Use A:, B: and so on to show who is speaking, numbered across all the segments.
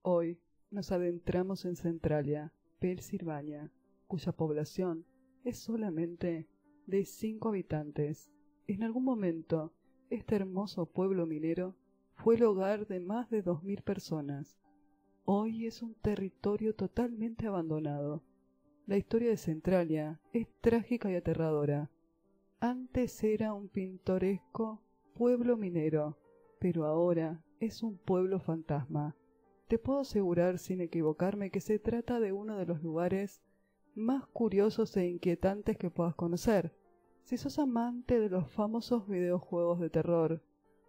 A: Hoy nos adentramos en Centralia, Pensilvania, cuya población es solamente de 5 habitantes. En algún momento, este hermoso pueblo minero fue el hogar de más de 2000 personas. Hoy es un territorio totalmente abandonado. La historia de Centralia es trágica y aterradora. Antes era un pintoresco pueblo minero, pero ahora es un pueblo fantasma. Te puedo asegurar sin equivocarme que se trata de uno de los lugares más curiosos e inquietantes que puedas conocer. Si sos amante de los famosos videojuegos de terror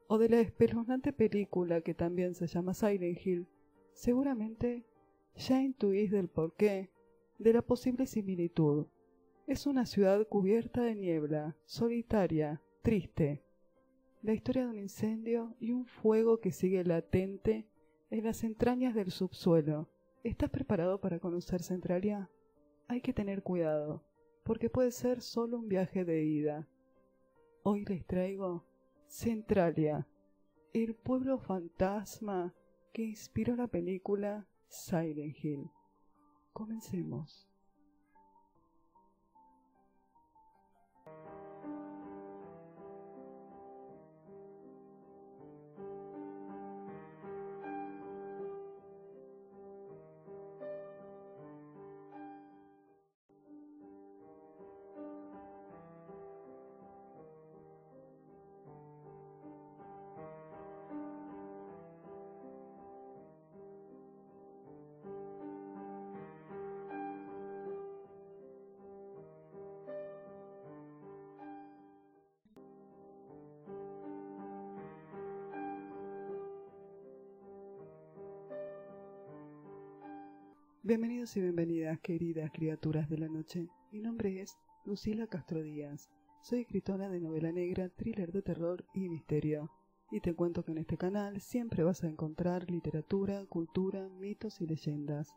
A: o de la espeluznante película que también se llama Silent Hill, seguramente ya intuís del porqué de la posible similitud. Es una ciudad cubierta de niebla, solitaria, triste. La historia de un incendio y un fuego que sigue latente en las entrañas del subsuelo. ¿Estás preparado para conocer Centralia? Hay que tener cuidado, porque puede ser solo un viaje de ida. Hoy les traigo Centralia, el pueblo fantasma que inspiró la película Silent Hill. Comencemos. Bienvenidos y bienvenidas, queridas criaturas de la noche. Mi nombre es Lucila Castro Díaz. Soy escritora de novela negra, thriller de terror y misterio. Y te cuento que en este canal siempre vas a encontrar literatura, cultura, mitos y leyendas,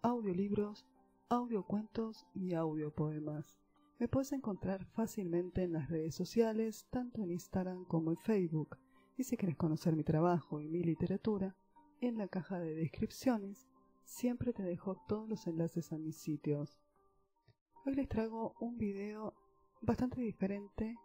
A: audiolibros, audiocuentos y audiopoemas. Me puedes encontrar fácilmente en las redes sociales, tanto en Instagram como en Facebook. Y si quieres conocer mi trabajo y mi literatura, en la caja de descripciones siempre te dejo todos los enlaces a mis sitios. Hoy les traigo un video bastante diferente.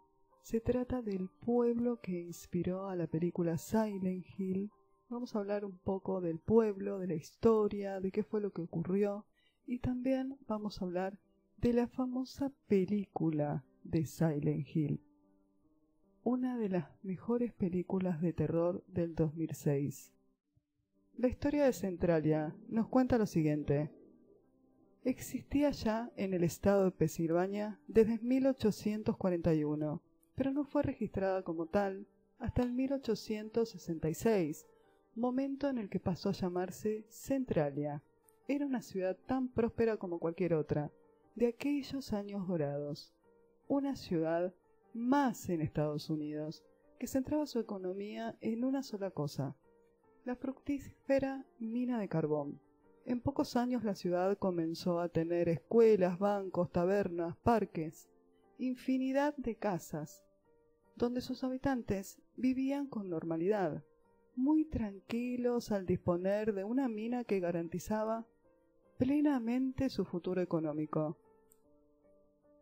A: Se trata del pueblo que inspiró a la película Silent Hill. Vamos a hablar un poco del pueblo, de la historia, de qué fue lo que ocurrió. Y también vamos a hablar de la famosa película de Silent Hill. Una de las mejores películas de terror del 2006. La historia de Centralia nos cuenta lo siguiente. Existía ya en el estado de Pensilvania desde 1841, pero no fue registrada como tal hasta el 1866, momento en el que pasó a llamarse Centralia. Era una ciudad tan próspera como cualquier otra, de aquellos años dorados. Una ciudad más en Estados Unidos, que centraba su economía en una sola cosa: la fructífera mina de carbón. En pocos años la ciudad comenzó a tener escuelas, bancos, tabernas, parques, infinidad de casas, donde sus habitantes vivían con normalidad, muy tranquilos al disponer de una mina que garantizaba plenamente su futuro económico.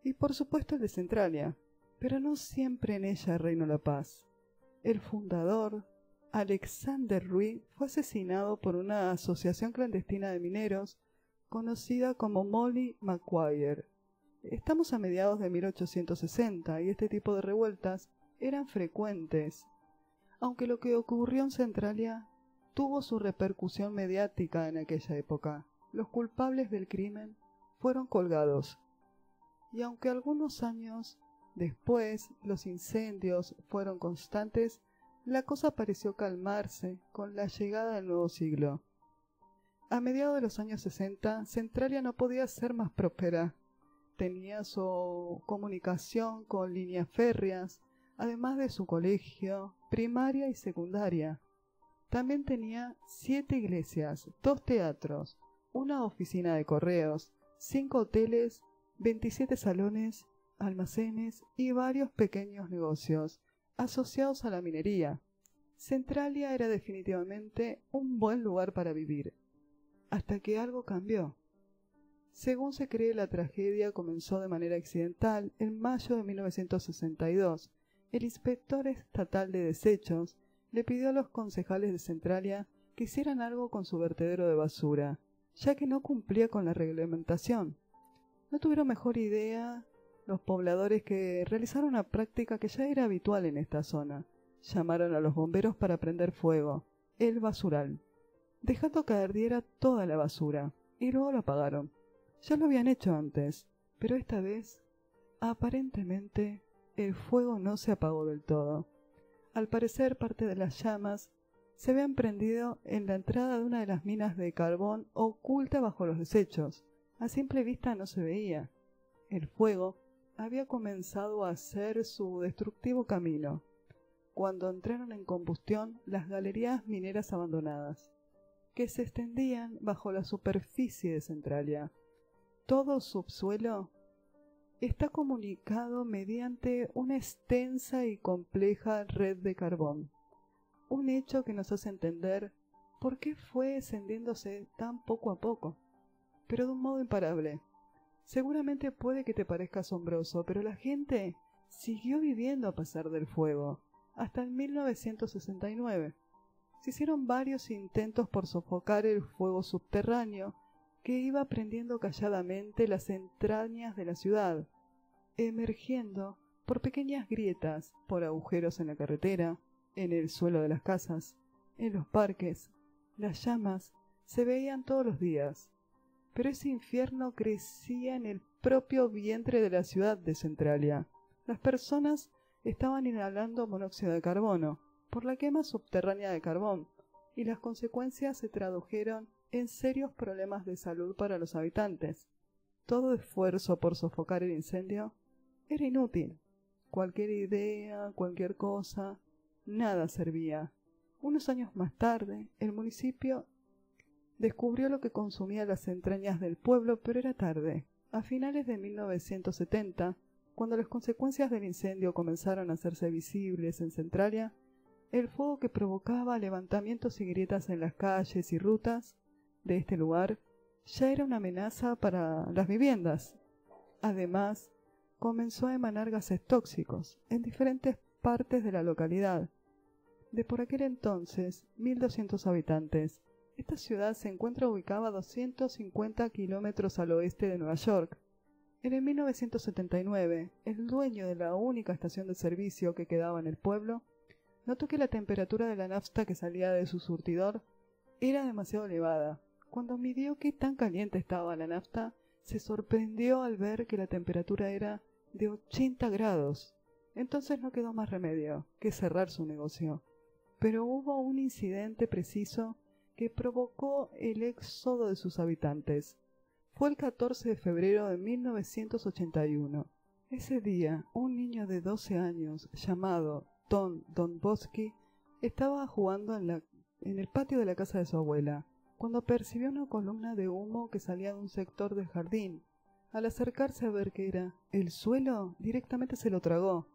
A: Y por supuesto el de Centralia, pero no siempre en ella reinó la paz. El fundador, Alexander Rui, fue asesinado por una asociación clandestina de mineros conocida como Molly Maguire. Estamos a mediados de 1860 y este tipo de revueltas eran frecuentes, aunque lo que ocurrió en Centralia tuvo su repercusión mediática en aquella época. Los culpables del crimen fueron colgados, y aunque algunos años después los incendios fueron constantes, la cosa pareció calmarse con la llegada del nuevo siglo. A mediados de los años 60, Centralia no podía ser más próspera. Tenía su comunicación con líneas férreas, además de su colegio, primaria y secundaria. También tenía 7 iglesias, 2 teatros, una oficina de correos, 5 hoteles, 27 salones, almacenes y varios pequeños negocios asociados a la minería. Centralia era definitivamente un buen lugar para vivir, hasta que algo cambió. Según se cree, la tragedia comenzó de manera accidental en mayo de 1962. El inspector estatal de desechos le pidió a los concejales de Centralia que hicieran algo con su vertedero de basura, ya que no cumplía con la reglamentación. No tuvieron mejor idea los pobladores que realizaron una práctica que ya era habitual en esta zona. Llamaron a los bomberos para prender fuego, el basural, dejando que ardiera toda la basura, y luego lo apagaron. Ya lo habían hecho antes, pero esta vez, aparentemente, el fuego no se apagó del todo. Al parecer, parte de las llamas se habían prendido en la entrada de una de las minas de carbón oculta bajo los desechos. A simple vista no se veía. El fuego había comenzado a hacer su destructivo camino, cuando entraron en combustión las galerías mineras abandonadas, que se extendían bajo la superficie de Centralia. Todo subsuelo está comunicado mediante una extensa y compleja red de carbón, un hecho que nos hace entender por qué fue extendiéndose tan poco a poco, pero de un modo imparable. Seguramente puede que te parezca asombroso, pero la gente siguió viviendo a pesar del fuego, hasta el 1969. Se hicieron varios intentos por sofocar el fuego subterráneo que iba prendiendo calladamente las entrañas de la ciudad, emergiendo por pequeñas grietas, por agujeros en la carretera, en el suelo de las casas, en los parques. Las llamas se veían todos los días, pero ese infierno crecía en el propio vientre de la ciudad de Centralia. Las personas estaban inhalando monóxido de carbono por la quema subterránea de carbón, y las consecuencias se tradujeron en serios problemas de salud para los habitantes. Todo esfuerzo por sofocar el incendio era inútil. Cualquier idea, cualquier cosa, nada servía. Unos años más tarde, el municipio descubrió lo que consumía las entrañas del pueblo, pero era tarde. A finales de 1970, cuando las consecuencias del incendio comenzaron a hacerse visibles en Centralia, el fuego que provocaba levantamientos y grietas en las calles y rutas de este lugar ya era una amenaza para las viviendas. Además, comenzó a emanar gases tóxicos en diferentes partes de la localidad. De por aquel entonces, 1.200 habitantes, esta ciudad se encuentra ubicada a 250 kilómetros al oeste de Nueva York. En el 1979, el dueño de la única estación de servicio que quedaba en el pueblo notó que la temperatura de la nafta que salía de su surtidor era demasiado elevada. Cuando midió qué tan caliente estaba la nafta, se sorprendió al ver que la temperatura era de 80 grados. Entonces no quedó más remedio que cerrar su negocio. Pero hubo un incidente preciso que provocó el éxodo de sus habitantes. Fue el 14 de febrero de 1981. Ese día, un niño de 12 años, llamado Tom Domboski, estaba jugando en el patio de la casa de su abuela, cuando percibió una columna de humo que salía de un sector del jardín. Al acercarse a ver qué era, el suelo directamente se lo tragó.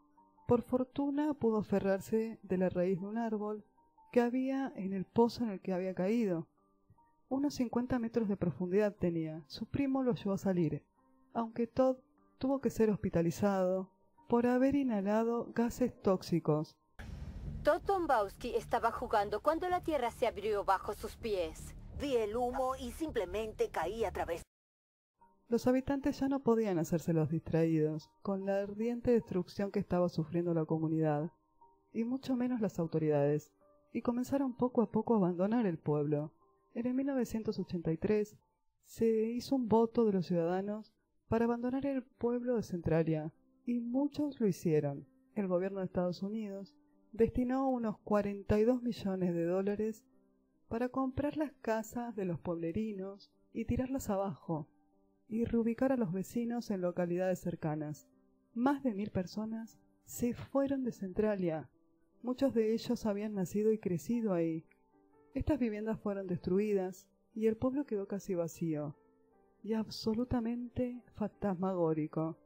A: Por fortuna pudo aferrarse de la raíz de un árbol que había en el pozo en el que había caído. Unos 50 metros de profundidad tenía. Su primo lo ayudó a salir, aunque Todd tuvo que ser hospitalizado por haber inhalado gases tóxicos.
B: Todd Domboski estaba jugando cuando la tierra se abrió bajo sus pies.
C: Vi el humo y simplemente caí a través.
A: Los habitantes ya no podían hacerse los distraídos con la ardiente destrucción que estaba sufriendo la comunidad, y mucho menos las autoridades, y comenzaron poco a poco a abandonar el pueblo. En el 1983 se hizo un voto de los ciudadanos para abandonar el pueblo de Centralia, y muchos lo hicieron. El gobierno de Estados Unidos destinó unos 42 millones de dólares para comprar las casas de los pueblerinos y tirarlas abajo, y reubicar a los vecinos en localidades cercanas. Más de 1.000 personas se fueron de Centralia. Muchos de ellos habían nacido y crecido ahí. Estas viviendas fueron destruidas y el pueblo quedó casi vacío y absolutamente fantasmagórico.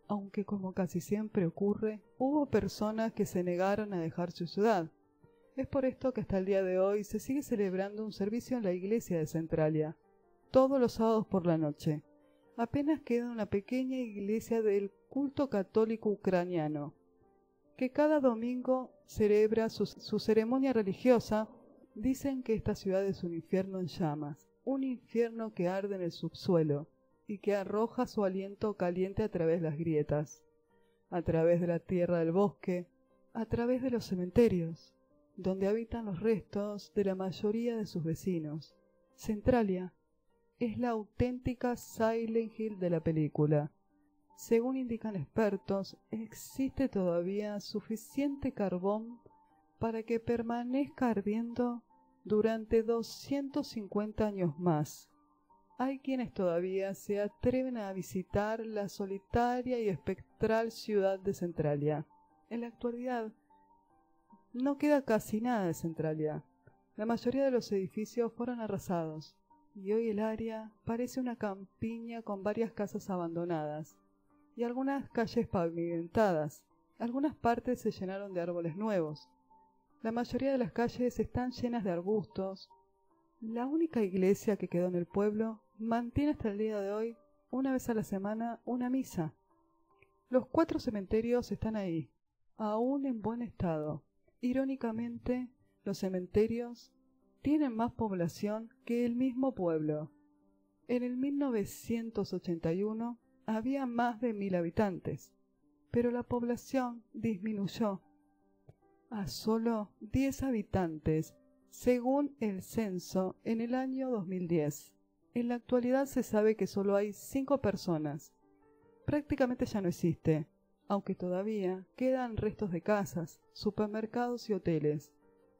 A: Aunque como casi siempre ocurre, hubo personas que se negaron a dejar su ciudad. Es por esto que hasta el día de hoy se sigue celebrando un servicio en la iglesia de Centralia, todos los sábados por la noche. Apenas queda una pequeña iglesia del culto católico ucraniano, que cada domingo celebra su ceremonia religiosa. Dicen que esta ciudad es un infierno en llamas, un infierno que arde en el subsuelo y que arroja su aliento caliente a través de las grietas, a través de la tierra del bosque, a través de los cementerios, donde habitan los restos de la mayoría de sus vecinos. Centralia es la auténtica Silent Hill de la película. Según indican expertos, existe todavía suficiente carbón para que permanezca ardiendo durante 250 años más. Hay quienes todavía se atreven a visitar la solitaria y espectral ciudad de Centralia. En la actualidad, no queda casi nada de Centralia. La mayoría de los edificios fueron arrasados, y hoy el área parece una campiña con varias casas abandonadas, y algunas calles pavimentadas. Algunas partes se llenaron de árboles nuevos. La mayoría de las calles están llenas de arbustos. La única iglesia que quedó en el pueblo mantiene hasta el día de hoy, una vez a la semana, una misa. Los 4 cementerios están ahí, aún en buen estado. Irónicamente, los cementerios tienen más población que el mismo pueblo. En el 1981 había más de 1000 habitantes, pero la población disminuyó a solo 10 habitantes, según el censo en el año 2010. En la actualidad se sabe que solo hay 5 personas. Prácticamente ya no existe, aunque todavía quedan restos de casas, supermercados y hoteles.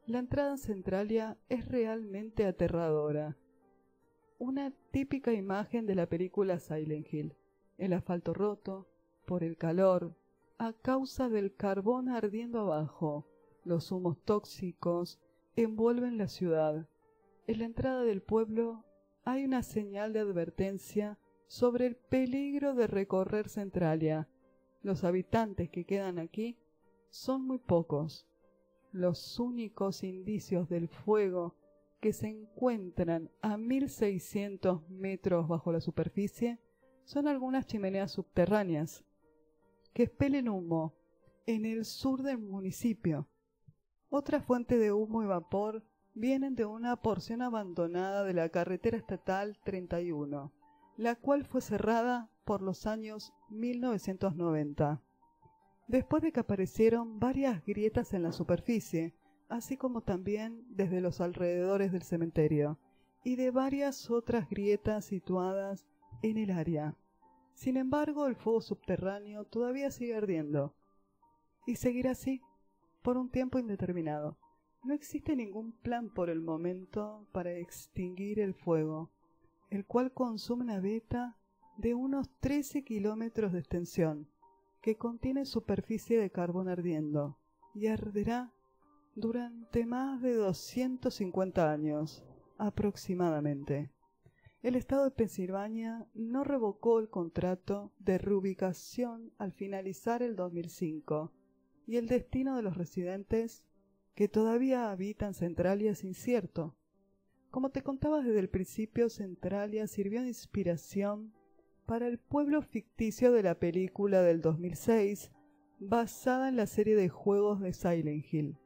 A: La entrada en Centralia es realmente aterradora. Una típica imagen de la película Silent Hill. El asfalto roto, por el calor, a causa del carbón ardiendo abajo. Los humos tóxicos envuelven la ciudad. En la entrada del pueblo hay una señal de advertencia sobre el peligro de recorrer Centralia. Los habitantes que quedan aquí son muy pocos. Los únicos indicios del fuego que se encuentran a 1600 metros bajo la superficie son algunas chimeneas subterráneas que expelen humo en el sur del municipio. Otra fuente de humo y vapor vienen de una porción abandonada de la carretera estatal 31, la cual fue cerrada por los años 1990, después de que aparecieron varias grietas en la superficie, así como también desde los alrededores del cementerio, y de varias otras grietas situadas en el área. Sin embargo, el fuego subterráneo todavía sigue ardiendo, y seguirá así por un tiempo indeterminado. No existe ningún plan por el momento para extinguir el fuego, el cual consume una veta de unos 13 kilómetros de extensión, que contiene superficie de carbón ardiendo, y arderá durante más de 250 años, aproximadamente. el estado de Pensilvania no revocó el contrato de reubicación al finalizar el 2005, y el destino de los residentes que todavía habitan Centralia es incierto. Como te contaba desde el principio, Centralia sirvió de inspiración para el pueblo ficticio de la película del 2006, basada en la serie de juegos de Silent Hill.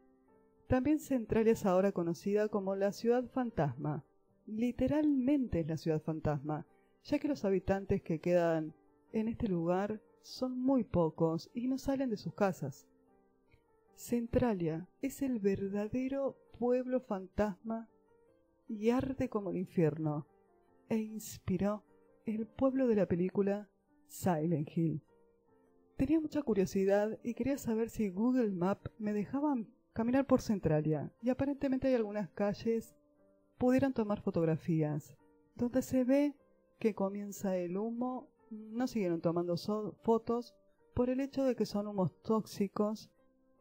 A: También Centralia es ahora conocida como la Ciudad Fantasma. Literalmente es la Ciudad Fantasma, ya que los habitantes que quedan en este lugar son muy pocos y no salen de sus casas. Centralia es el verdadero pueblo fantasma y arde como el infierno, e inspiró el pueblo de la película Silent Hill. Tenía mucha curiosidad y quería saber si Google Maps me dejaban caminar por Centralia, y aparentemente hay algunas calles pudieran tomar fotografías. Donde se ve que comienza el humo, no siguieron tomando fotos por el hecho de que son humos tóxicos.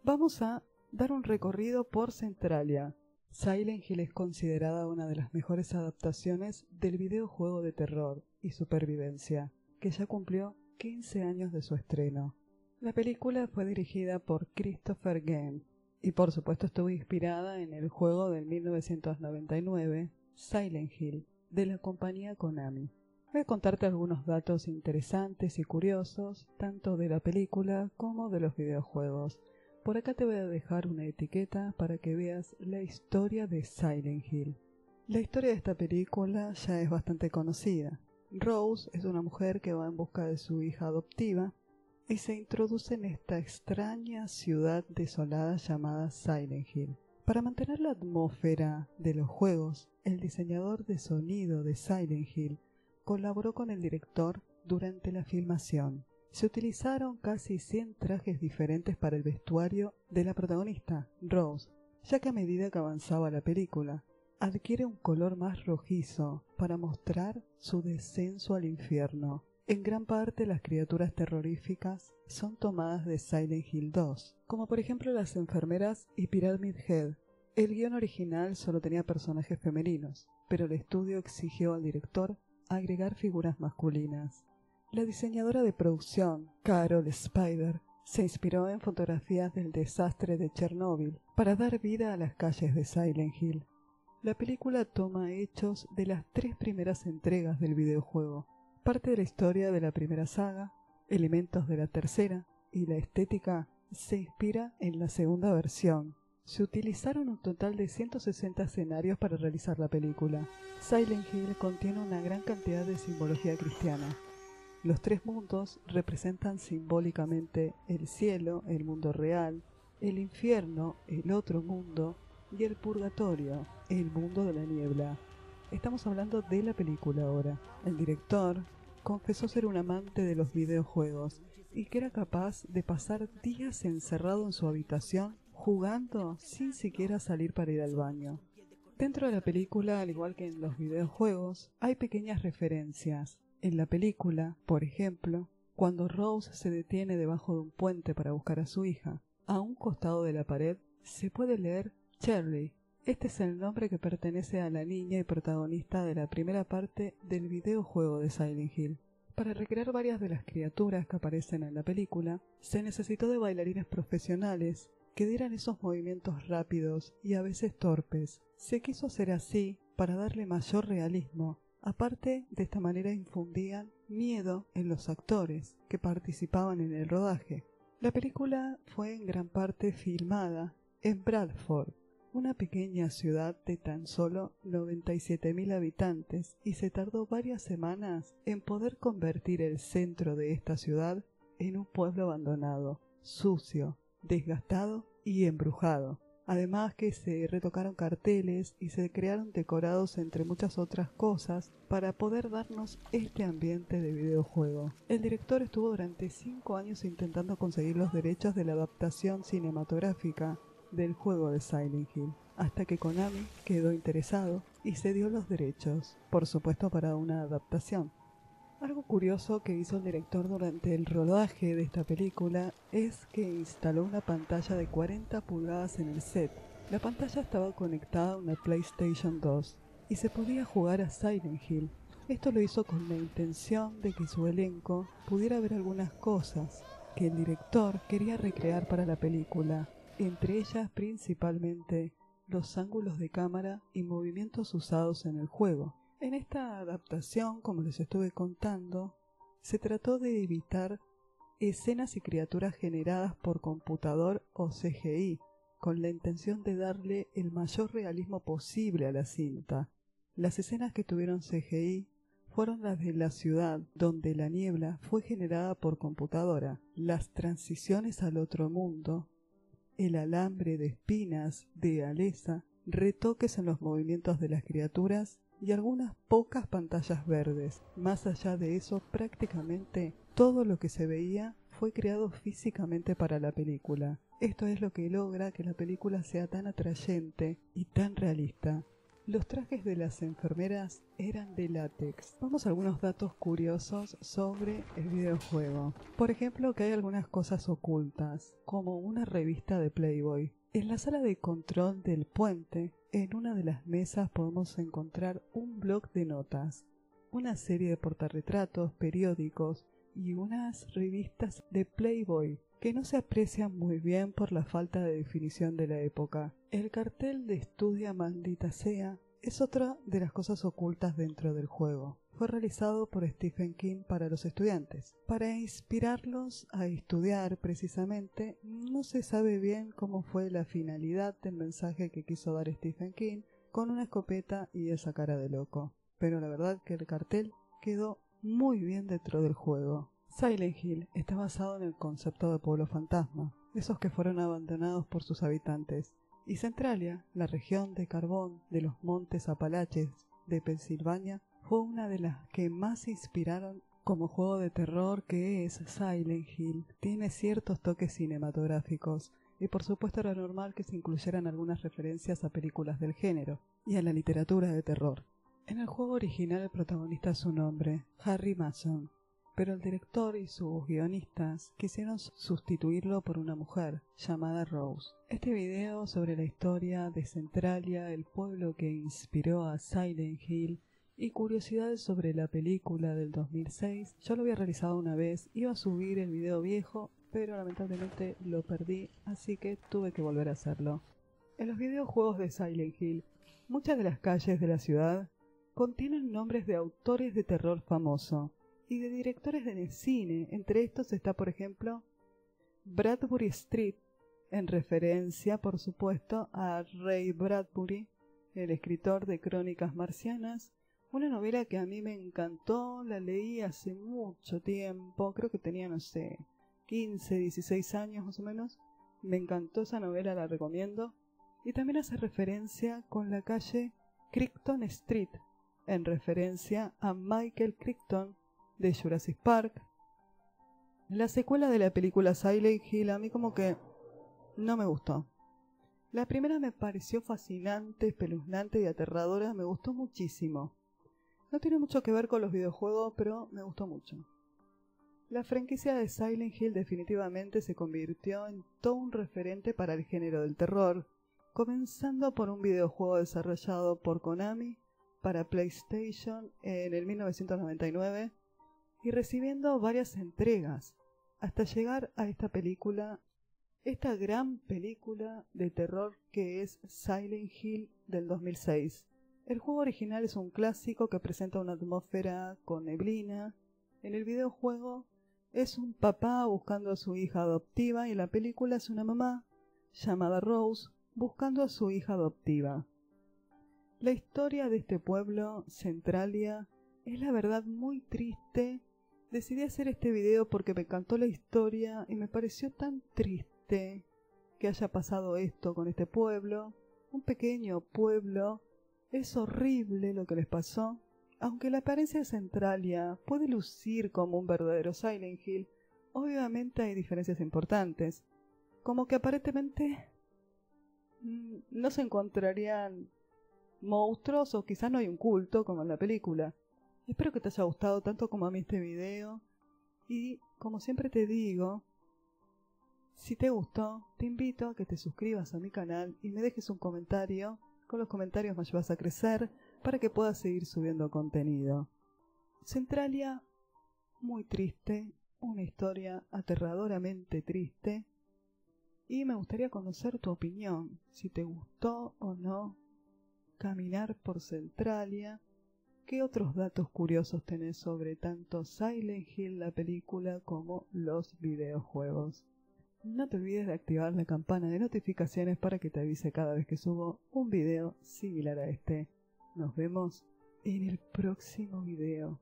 A: Vamos a dar un recorrido por Centralia. Silent Hill es considerada una de las mejores adaptaciones del videojuego de terror y supervivencia, que ya cumplió 15 años de su estreno. La película fue dirigida por Christopher Gane y por supuesto estuvo inspirada en el juego del 1999, Silent Hill, de la compañía Konami. Voy a contarte algunos datos interesantes y curiosos, tanto de la película como de los videojuegos. Por acá te voy a dejar una etiqueta para que veas la historia de Silent Hill. La historia de esta película ya es bastante conocida. Rose es una mujer que va en busca de su hija adoptiva y se introduce en esta extraña ciudad desolada llamada Silent Hill. Para mantener la atmósfera de los juegos, el diseñador de sonido de Silent Hill colaboró con el director durante la filmación. Se utilizaron casi 100 trajes diferentes para el vestuario de la protagonista, Rose, ya que a medida que avanzaba la película, adquiere un color más rojizo para mostrar su descenso al infierno. En gran parte las criaturas terroríficas son tomadas de Silent Hill 2, como por ejemplo las enfermeras y Pyramid Head. El guión original solo tenía personajes femeninos, pero el estudio exigió al director agregar figuras masculinas. La diseñadora de producción, Carol Spider, se inspiró en fotografías del desastre de Chernóbil para dar vida a las calles de Silent Hill. La película toma hechos de las 3 primeras entregas del videojuego, parte de la historia de la primera saga, elementos de la tercera, y la estética se inspira en la segunda versión. Se utilizaron un total de 160 escenarios para realizar la película. Silent Hill contiene una gran cantidad de simbología cristiana. Los 3 mundos representan simbólicamente el cielo, el mundo real, el infierno, el otro mundo, y el purgatorio, el mundo de la niebla. Estamos hablando de la película ahora. El director confesó ser un amante de los videojuegos y que era capaz de pasar días encerrado en su habitación jugando sin siquiera salir para ir al baño. Dentro de la película, al igual que en los videojuegos, hay pequeñas referencias. En la película, por ejemplo, cuando Rose se detiene debajo de un puente para buscar a su hija, a un costado de la pared se puede leer Shirley. Este es el nombre que pertenece a la niña y protagonista de la primera parte del videojuego de Silent Hill. Para recrear varias de las criaturas que aparecen en la película, se necesitó de bailarines profesionales que dieran esos movimientos rápidos y a veces torpes. Se quiso hacer así para darle mayor realismo. Aparte, de esta manera infundían miedo en los actores que participaban en el rodaje. La película fue en gran parte filmada en Bradford, una pequeña ciudad de tan solo 97.000 habitantes, y se tardó varias semanas en poder convertir el centro de esta ciudad en un pueblo abandonado, sucio, desgastado y embrujado. Además que se retocaron carteles y se crearon decorados entre muchas otras cosas para poder darnos este ambiente de videojuego. El director estuvo durante 5 años intentando conseguir los derechos de la adaptación cinematográfica del juego de Silent Hill, hasta que Konami quedó interesado y cedió los derechos, por supuesto para una adaptación. Algo curioso que hizo el director durante el rodaje de esta película es que instaló una pantalla de 40 pulgadas en el set. La pantalla estaba conectada a una PlayStation 2 y se podía jugar a Silent Hill. Esto lo hizo con la intención de que su elenco pudiera ver algunas cosas que el director quería recrear para la película, entre ellas principalmente los ángulos de cámara y movimientos usados en el juego. En esta adaptación, como les estuve contando, se trató de evitar escenas y criaturas generadas por computador o CGI, con la intención de darle el mayor realismo posible a la cinta. Las escenas que tuvieron CGI fueron las de la ciudad, donde la niebla fue generada por computadora, las transiciones al otro mundo, el alambre de espinas de Alessa, retoques en los movimientos de las criaturas y algunas pocas pantallas verdes. Más allá de eso, prácticamente todo lo que se veía fue creado físicamente para la película. Esto es lo que logra que la película sea tan atrayente y tan realista. Los trajes de las enfermeras eran de látex. Vamos a algunos datos curiosos sobre el videojuego. Por ejemplo, que hay algunas cosas ocultas, como una revista de Playboy. En la sala de control del puente, en una de las mesas podemos encontrar un bloc de notas, una serie de portarretratos, periódicos y unas revistas de Playboy que no se aprecian muy bien por la falta de definición de la época. El cartel de Estudia Maldita Sea es otra de las cosas ocultas dentro del juego. Fue realizado por Stephen King para los estudiantes. Para inspirarlos a estudiar precisamente, no se sabe bien cómo fue la finalidad del mensaje que quiso dar Stephen King con una escopeta y esa cara de loco. Pero la verdad que el cartel quedó muy bien dentro del juego. Silent Hill está basado en el concepto de pueblo fantasma, esos que fueron abandonados por sus habitantes. Y Centralia, la región de carbón de los montes Apalaches de Pensilvania, fue una de las que más se inspiraron como juego de terror que es Silent Hill. Tiene ciertos toques cinematográficos y por supuesto era normal que se incluyeran algunas referencias a películas del género y a la literatura de terror. En el juego original el protagonista es un hombre, Harry Mason, pero el director y sus guionistas quisieron sustituirlo por una mujer llamada Rose. Este video sobre la historia de Centralia, el pueblo que inspiró a Silent Hill, y curiosidades sobre la película del 2006, yo lo había realizado una vez, iba a subir el video viejo, pero lamentablemente lo perdí, así que tuve que volver a hacerlo. En los videojuegos de Silent Hill, muchas de las calles de la ciudad contienen nombres de autores de terror famoso y de directores de cine. Entre estos está, por ejemplo, Bradbury Street, en referencia, por supuesto, a Ray Bradbury, el escritor de Crónicas Marcianas, una novela que a mí me encantó, la leí hace mucho tiempo, creo que tenía, 15, 16 años más o menos. Me encantó esa novela, la recomiendo. Y también hace referencia con la calle Crichton Street, en referencia a Michael Crichton de Jurassic Park. La secuela de la película Silent Hill a mí como que no me gustó. La primera me pareció fascinante, espeluznante y aterradora, me gustó muchísimo. No tiene mucho que ver con los videojuegos, pero me gustó mucho. La franquicia de Silent Hill definitivamente se convirtió en todo un referente para el género del terror, comenzando por un videojuego desarrollado por Konami para PlayStation en el 1999 y recibiendo varias entregas, hasta llegar a esta película, esta gran película de terror que es Silent Hill del 2006. El juego original es un clásico que presenta una atmósfera con neblina. En el videojuego es un papá buscando a su hija adoptiva y en la película es una mamá llamada Rose buscando a su hija adoptiva. La historia de este pueblo, Centralia, es la verdad muy triste. Decidí hacer este video porque me encantó la historia y me pareció tan triste que haya pasado esto con este pueblo, un pequeño pueblo. Es horrible lo que les pasó. Aunque la apariencia de Centralia puede lucir como un verdadero Silent Hill, obviamente hay diferencias importantes, como que aparentemente no se encontrarían monstruos o quizás no hay un culto como en la película. Espero que te haya gustado tanto como a mí este video y como siempre te digo, si te gustó te invito a que te suscribas a mi canal y me dejes un comentario. Con los comentarios me ayudas a crecer para que pueda seguir subiendo contenido. Centralia, muy triste, una historia aterradoramente triste, y me gustaría conocer tu opinión, si te gustó o no caminar por Centralia. ¿Qué otros datos curiosos tenés sobre tanto Silent Hill la película como los videojuegos? No te olvides de activar la campana de notificaciones para que te avise cada vez que subo un video similar a este. Nos vemos en el próximo video.